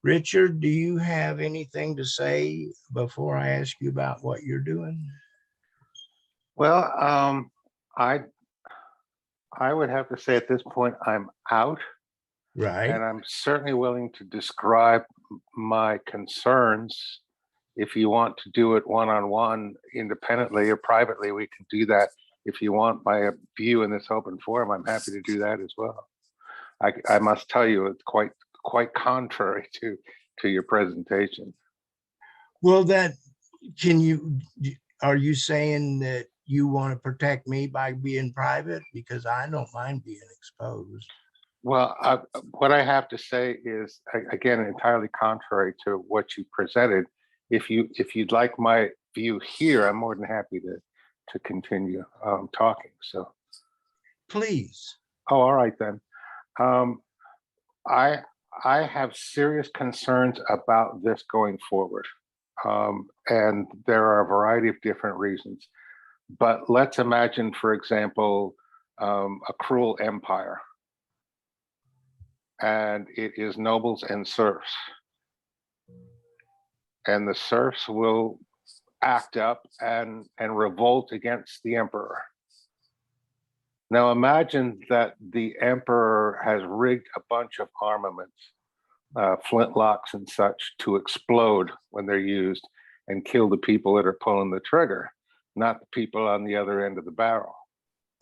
Richard, do you have anything to say before I ask you about what you're doing? Well, I I would have to say at this point I'm out, Right. and I'm certainly willing to describe my concerns. If you want to do it one-on-one, independently or privately, we can do that. If you want my view in this open forum, I'm happy to do that as well. I must tell you, it's quite contrary to your presentation. Well, that can you, are you saying that you want to protect me by being private? Because I don't mind being exposed. Well, what I have to say is again entirely contrary to what you presented. If you'd like my view here, I'm more than happy to continue talking. So, Please. oh, all right then. Um, I I have serious concerns about this going forward, and there are a variety of different reasons. But let's imagine, for example, a cruel empire, and it is nobles and serfs, and the serfs will act up and revolt against the emperor. Now imagine that the emperor has rigged a bunch of armaments, flintlocks and such, to explode when they're used and kill the people that are pulling the trigger, not the people on the other end of the barrel.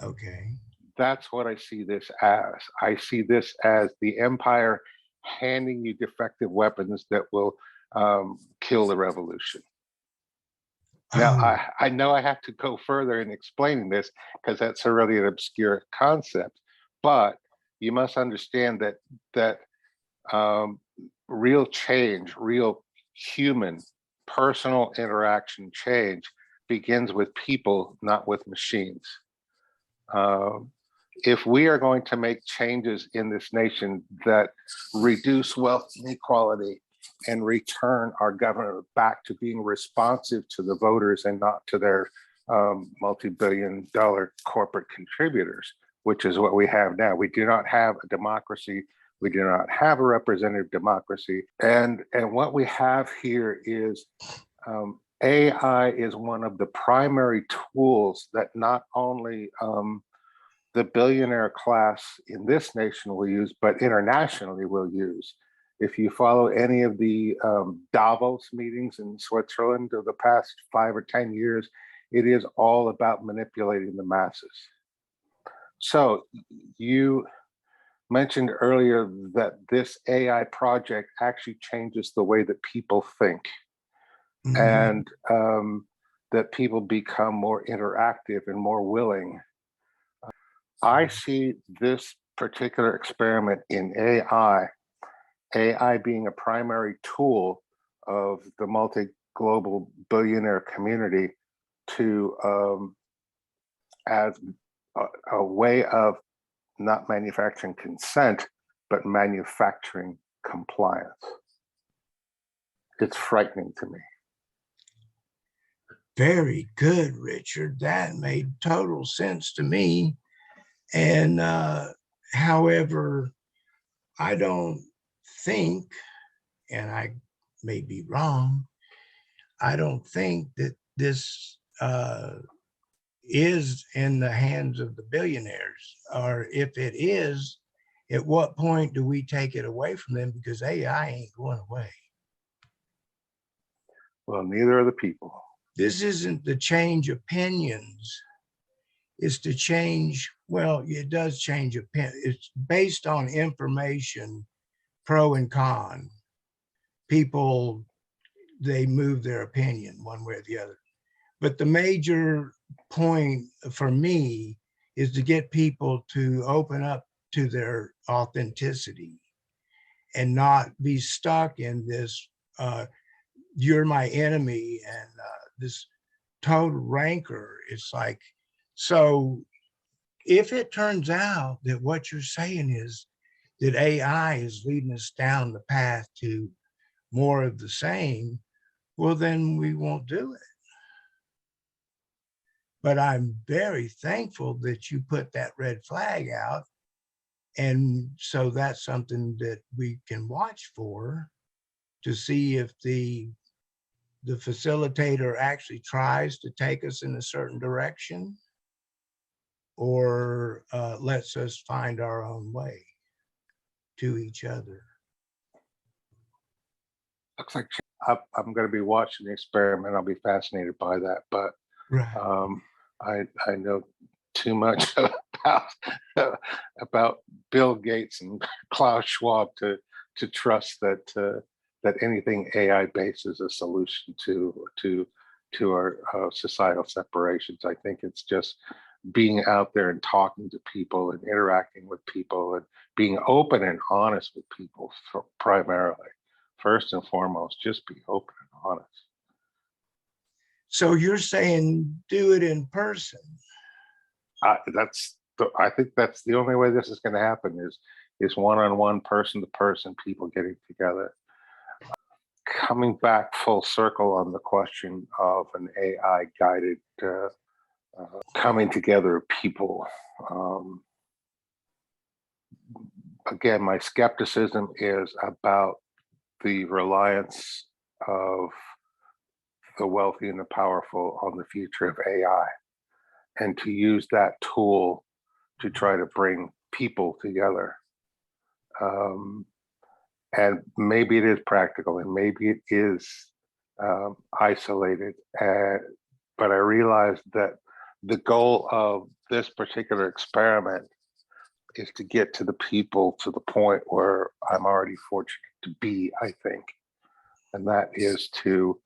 Okay. That's what I see this as. I see this as the empire handing you defective weapons that will kill the revolution. Now, Oh, I know I have to go further in explaining this because that's a really an obscure concept, but you must understand that um, real change, real human, personal interaction change begins with people, not with machines. Um, if we are going to make changes in this nation that reduce wealth inequality and return our government back to being responsive to the voters and not to their multi-billion-dollar corporate contributors, which is what we have now. We do not have a democracy. We do not have a representative democracy. And what we have here is AI is one of the primary tools that not only the billionaire class in this nation will use, but internationally will use. If you follow any of the Davos meetings in Switzerland of the past 5 or 10 years, it is all about manipulating the masses. So you mentioned earlier that this AI project actually changes the way that people think, mhm. and that people become more interactive and more willing. I see this particular experiment in AI being a primary tool of the multi-global billionaire community to as a way of not manufacturing consent, but manufacturing compliance. It's frightening to me. Very good, Richard. That made total sense to me. And however, I don't think, and I may be wrong, I don't think that this is in the hands of the billionaires. Or if it is, at what point do we take it away from them? Because AI ain't going away. Well, neither are the people. This isn't to change opinions. It's to change, well, it does change opinion. It's based on information, pro and con. People, they move their opinion one way or the other. But the major point for me is to get people to open up to their authenticity and not be stuck in this you're my enemy and this total rancor. It's like, so if it turns out that what you're saying is that AI is leading us down the path to more of the same, well, then we won't do it. But I'm very thankful that you put that red flag out. And so that's something that we can watch for. to see if the facilitator actually tries to take us in a certain direction or lets us find our own way to each other. Looks like I'm going to be watching the experiment. I'll be fascinated by that, but Right. I know too much about Bill Gates and Klaus Schwab to trust that that anything AI based is a solution to our societal separations. I think it's just being out there and talking to people and interacting with people and being open and honest with people primarily. First and foremost, just be open and honest. So you're saying do it in person? I think that's the only way this is going to happen is one-on-one, person-to-person, people getting together. Coming back full circle on the question of an AI guided coming together of people. Again, my skepticism is about the reliance of the wealthy and the powerful on the future of AI, and to use that tool to try to bring people together. And maybe it is practical and maybe it is isolated. But I realized that the goal of this particular experiment is to get to the people to the point where I'm already fortunate to be, I think. And that is to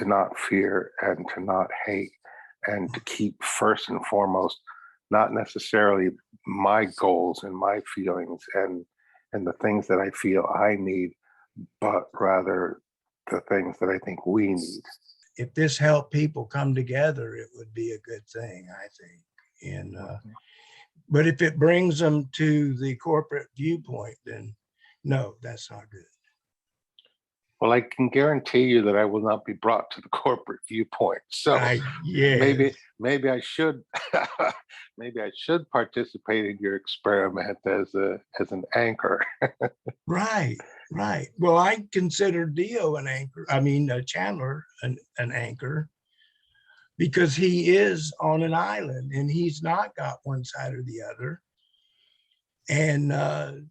not fear and to not hate, and to keep first and foremost not necessarily my goals and my feelings and the things that I feel I need, but rather the things that I think we need. If this helped people come together, it would be a good thing, I think. And but if it brings them to the corporate viewpoint, then no, that's not good. Well, I can guarantee you that I will not be brought to the corporate viewpoint. So Yes. maybe I should maybe I should participate in your experiment as an anchor. Right. Well, I consider Dio an anchor. I mean, Chandler an anchor, because he is on an island and he's not got one side or the other. And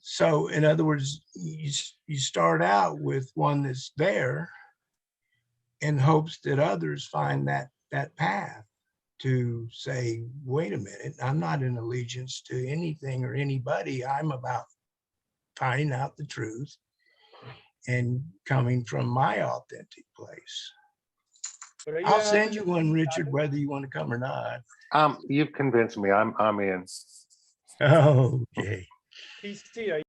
so, in other words, you start out with one that's there in hopes that others find that path to say, wait a minute, I'm not in allegiance to anything or anybody. I'm about finding out the truth and coming from my authentic place. I'll send you one, Richard, whether you want to come or not. You've convinced me. I'm in. Okay. PC,